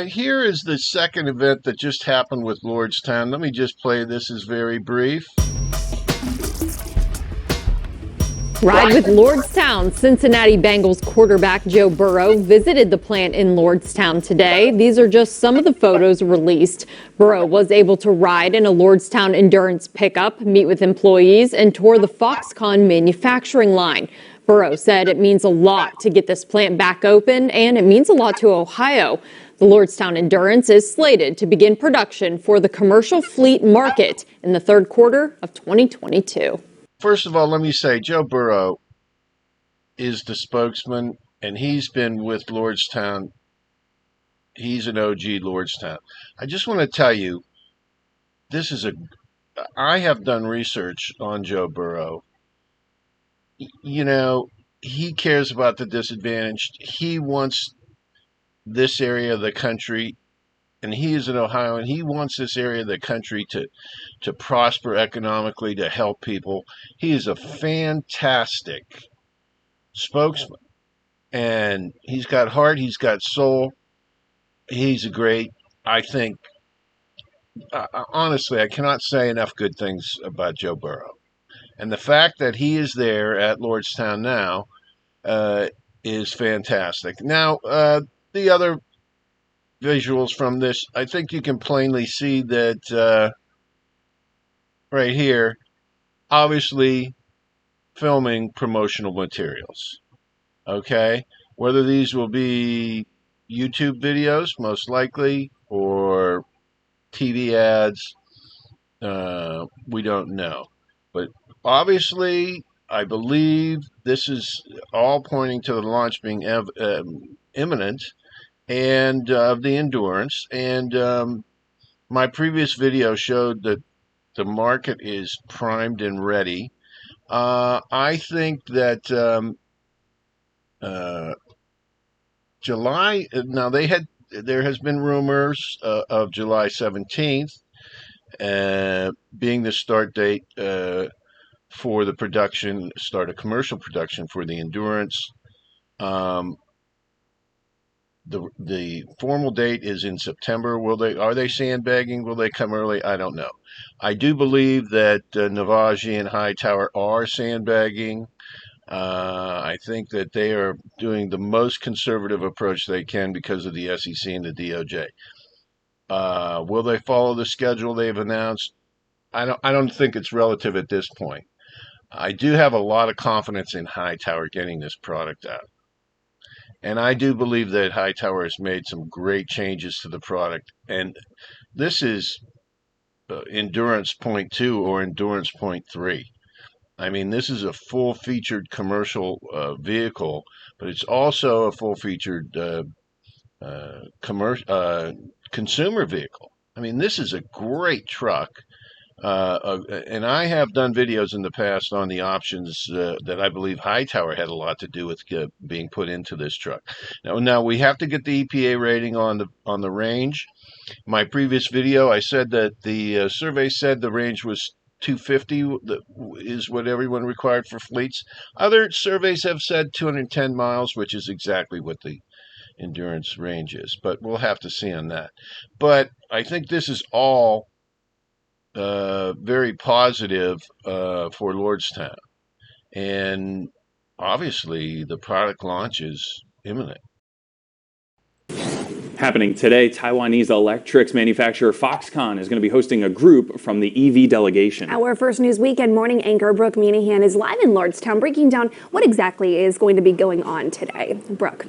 here is the second event that just happened with Lordstown. Let me just play this. Is very brief. Ride with Lordstown. Cincinnati Bengals quarterback Joe Burrow visited the plant in Lordstown today. These are just some of the photos released. Burrow was able to ride in a Lordstown endurance pickup, meet with employees, and tour the Foxconn manufacturing line. Burrow said it means a lot to get this plant back open, and it means a lot to Ohio. The Lordstown Endurance is slated to begin production for the commercial fleet market in the third quarter of 2022. First of all, let me say Joe Burrow is the spokesman, and he's been with Lordstown. He's an OG Lordstown. I just want to tell you, I have done research on Joe Burrow. You know, he cares about the disadvantaged. He wants this area of the country, and he is in Ohio, and he wants this area of the country to prosper economically, to help people. He is a fantastic spokesman, and he's got heart, he's got soul. He's a great, I think, honestly, I cannot say enough good things about Joe Burrow. And the fact that he is there at Lordstown now is fantastic. Now, the other visuals from this, I think you can plainly see that right here, obviously filming promotional materials. Okay, whether these will be YouTube videos, most likely, or TV ads, we don't know. But obviously, I believe this is all pointing to the launch being imminent, and of the endurance. And my previous video showed that the market is primed and ready. I think that July, now there has been rumors of July 17th being the start date for the start of commercial production for the endurance. The formal date is in September. Are they sandbagging? Will they come early? I don't know. I do believe that Navaji and Hightower are sandbagging. I think that they are doing the most conservative approach they can because of the SEC and the DOJ. Will they follow the schedule they've announced? I don't think it's relative at this point. I do have a lot of confidence in Hightower getting this product out. And I do believe that Hightower has made some great changes to the product. And this is Endurance Point 2 or Endurance Point 3. I mean, this is a full-featured commercial vehicle, but it's also a full-featured consumer vehicle. I mean, this is a great truck. And I have done videos in the past on the options that I believe Hightower had a lot to do with being put into this truck. Now we have to get the EPA rating on the range. My previous video, I said that the survey said the range was 250 is what everyone required for fleets. Other surveys have said 210 miles, which is exactly what the endurance range is. But we'll have to see on that. But I think this is all very positive for Lordstown, and obviously the product launch is imminent. Happening today, Taiwanese electrics manufacturer Foxconn is going to be hosting a group from the EV delegation. Our First News Weekend morning anchor Brooke Minahan is live in Lordstown breaking down what exactly is going to be going on today. Brooke.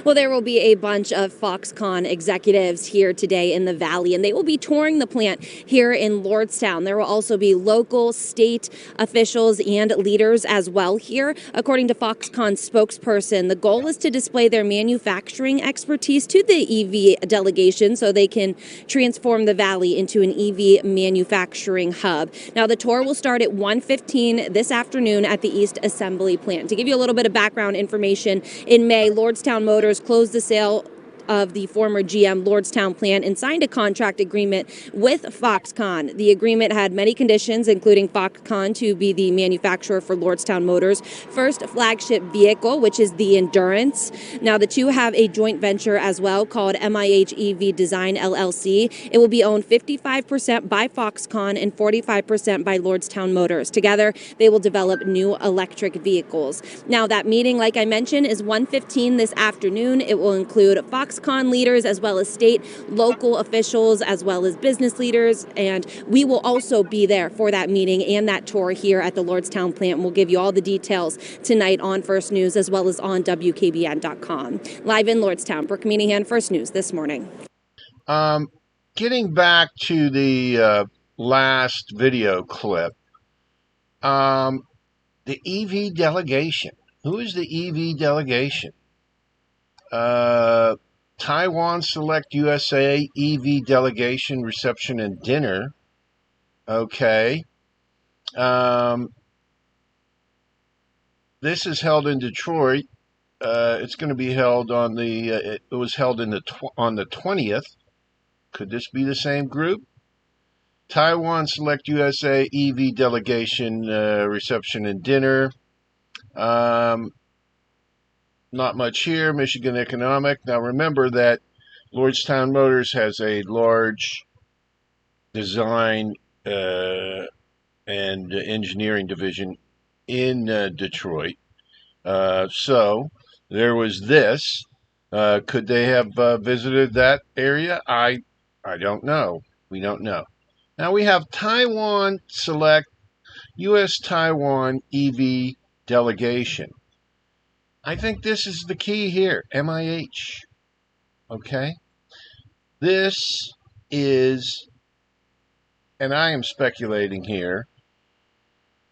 Well, there will be a bunch of Foxconn executives here today in the Valley, and they will be touring the plant here in Lordstown. There will also be local, state officials and leaders as well here. According to Foxconn spokesperson, the goal is to display their manufacturing expertise to the EV delegation so they can transform the Valley into an EV manufacturing hub. Now, the tour will start at 1:15 this afternoon at the East Assembly Plant. To give you a little bit of background information, in May, Lordstown Motors closed the sale of the former GM Lordstown Plant and signed a contract agreement with Foxconn. The agreement had many conditions, including Foxconn to be the manufacturer for Lordstown Motors' first flagship vehicle, which is the Endurance. Now, the two have a joint venture as well called MIH EV Design LLC. It will be owned 55% by Foxconn and 45% by Lordstown Motors. Together, they will develop new electric vehicles. Now, that meeting, like I mentioned, is 1:15 this afternoon. It will include Foxconn leaders as well as state, local officials, as well as business leaders. And we will also be there for that meeting and that tour here at the Lordstown plant. We'll give you all the details tonight on First News as well as on WKBN.com. Live in Lordstown, Brooke Meehan, First News this morning. Getting back to the last video clip, the EV delegation. Who is the EV delegation? Taiwan Select USA EV Delegation Reception and Dinner. Okay. This is held in Detroit. It's going to be held on it was held on the 20th. Could this be the same group? Taiwan Select USA EV Delegation Reception and Dinner. Not much here. Michigan Economic. Now remember that Lordstown Motors has a large design and engineering division in Detroit. So there was this. Could they have visited that area? I don't know. We don't know. Now we have Taiwan Select U.S. Taiwan EV Delegation. I think this is the key here. MIH. Okay? This is, and I am speculating here,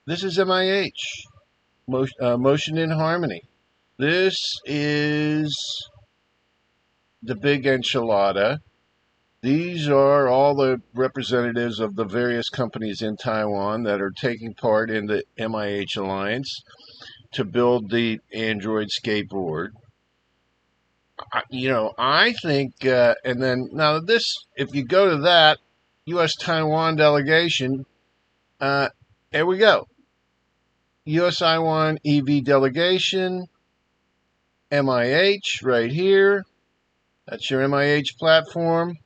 this is MIH. Motion in Harmony. This is the big enchilada. These are all the representatives of the various companies in Taiwan that are taking part in the MIH Alliance to build the Android skateboard. I think, and then now this, if you go to that U.S. Taiwan delegation, there we go. U.S. Taiwan EV delegation, MIH right here. That's your MIH platform.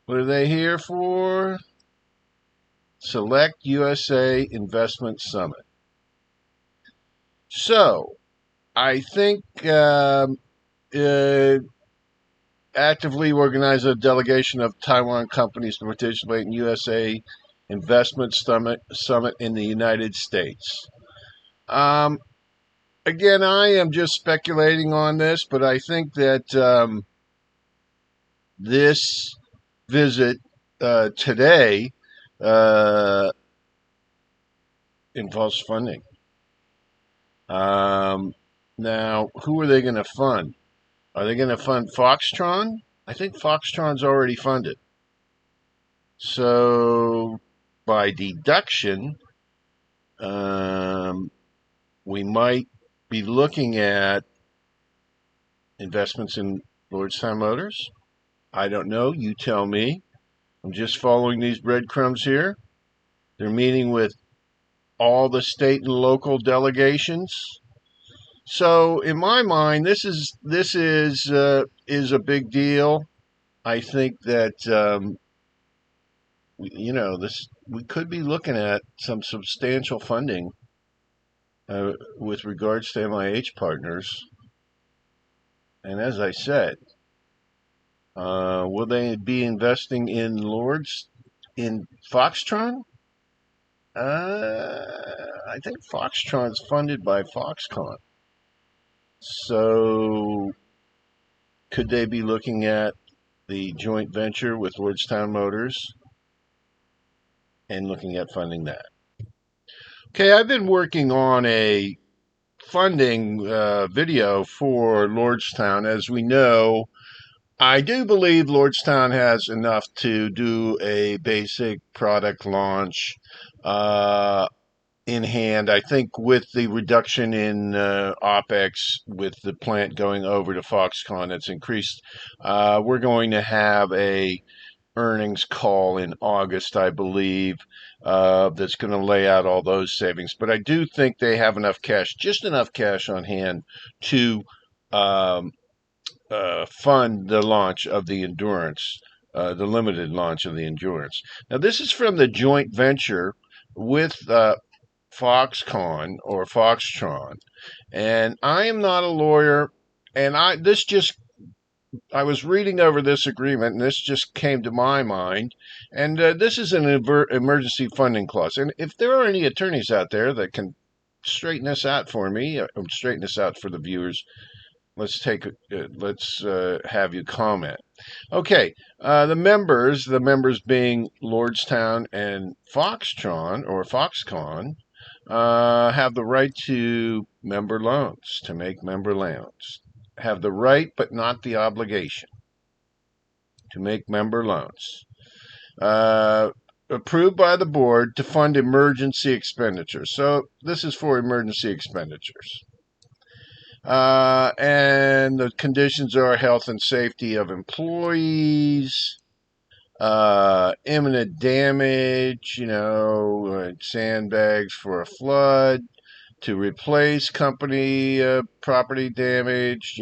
What are they here for? Select USA Investment Summit. So, I think actively organize a delegation of Taiwan companies to participate in USA Investment Summit in the United States. Again, I am just speculating on this, but I think that this visit today involves funding. Now, who are they going to fund? Are they going to fund Foxconn? I think Foxconn's already funded. So, by deduction, we might be looking at investments in Lordstown Motors. I don't know. You tell me. I'm just following these breadcrumbs here. They're meeting with all the state and local delegations. So, in my mind, this is a big deal. I think that we could be looking at some substantial funding with regards to MIH partners. And as I said, will they be investing in Foxconn? I think Foxtron's funded by Foxconn. So, could they be looking at the joint venture with Lordstown Motors and looking at funding that? Okay, I've been working on a funding video for Lordstown. As we know, I do believe Lordstown has enough to do a basic product launch. in hand. I think with the reduction in OPEX, with the plant going over to Foxconn, that's increased. We're going to have a earnings call in August, I believe, that's going to lay out all those savings. But I do think they have enough cash, just enough cash on hand to um, fund the launch of the Endurance, the limited launch of the Endurance. Now, this is from the joint venture with Foxconn or Foxtron, and I am not a lawyer, and I was reading over this agreement, and this just came to my mind. And this is an emergency funding clause. And if there are any attorneys out there that can straighten this out for me, straighten this out for the viewers, let's have you comment. Okay, the members being Lordstown and Foxtron or Foxconn, have the right to member loans, to make member loans. Have the right but not the obligation to make member loans. Approved by the board to fund emergency expenditures. So this is for emergency expenditures. And the conditions are health and safety of employees, imminent damage, sandbags for a flood, to replace company property damage,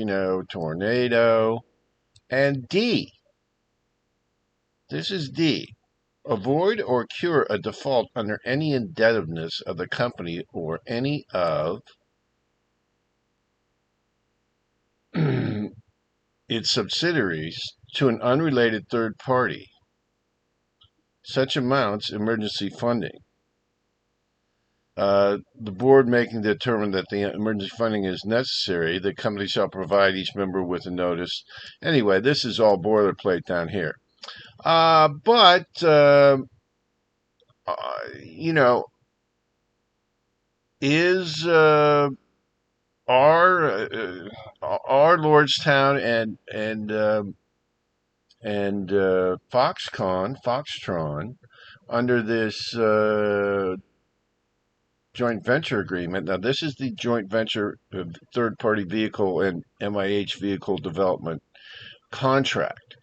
tornado. And D, this is D, avoid or cure a default under any indebtedness of the company or any of its subsidiaries to an unrelated third party. Such amounts emergency funding. The board making determine that the emergency funding is necessary, the company shall provide each member with a notice. Anyway, this is all boilerplate down here. But is our Lordstown and Foxtron under this joint venture agreement. Now, this is the joint venture third-party vehicle and MIH vehicle development contract.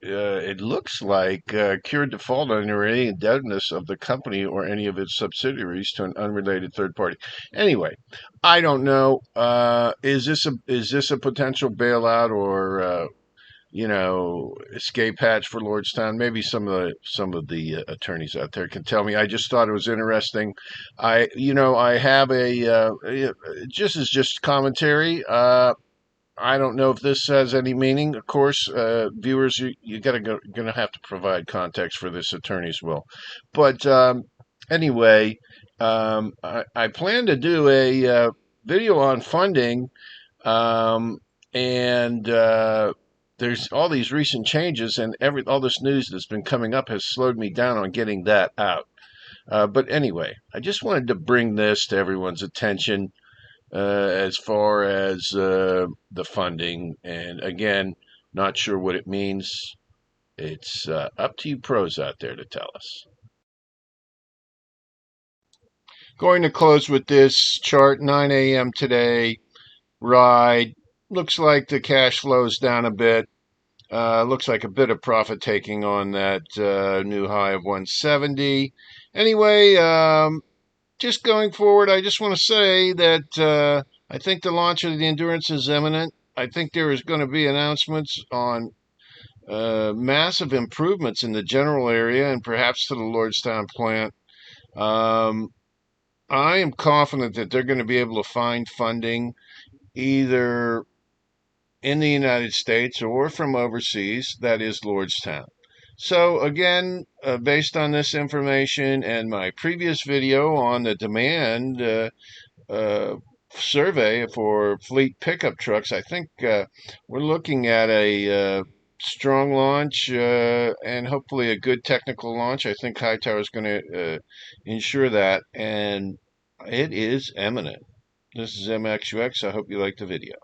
It looks like cure default under any indebtedness of the company or any of its subsidiaries to an unrelated third party. Anyway, I don't know. Is this a potential bailout or escape hatch for Lordstown? Maybe some of the attorneys out there can tell me. I just thought it was interesting. I have just commentary. I don't know if this has any meaning. Of course, viewers, you gonna have to provide context for this, attorneys will. But anyway, I plan to do a video on funding, and there's all these recent changes, and all this news that's been coming up has slowed me down on getting that out. But anyway, I just wanted to bring this to everyone's attention. As far as the funding, and again, not sure what it means. It's up to you pros out there to tell us. Going to close with this chart, 9 a.m. today, ride. Looks like the cash flow's down a bit. Looks like a bit of profit taking on that new high of 170. Anyway, just going forward, I just want to say that I think the launch of the Endurance is imminent. I think there is going to be announcements on massive improvements in the general area and perhaps to the Lordstown plant. I am confident that they're going to be able to find funding either in the United States or from overseas, that is Lordstown. So again, based on this information and my previous video on the demand survey for fleet pickup trucks, I think we're looking at a strong launch and hopefully a good technical launch. I think Hightower is going to ensure that, and it is imminent. This is MXUX. I hope you liked the video.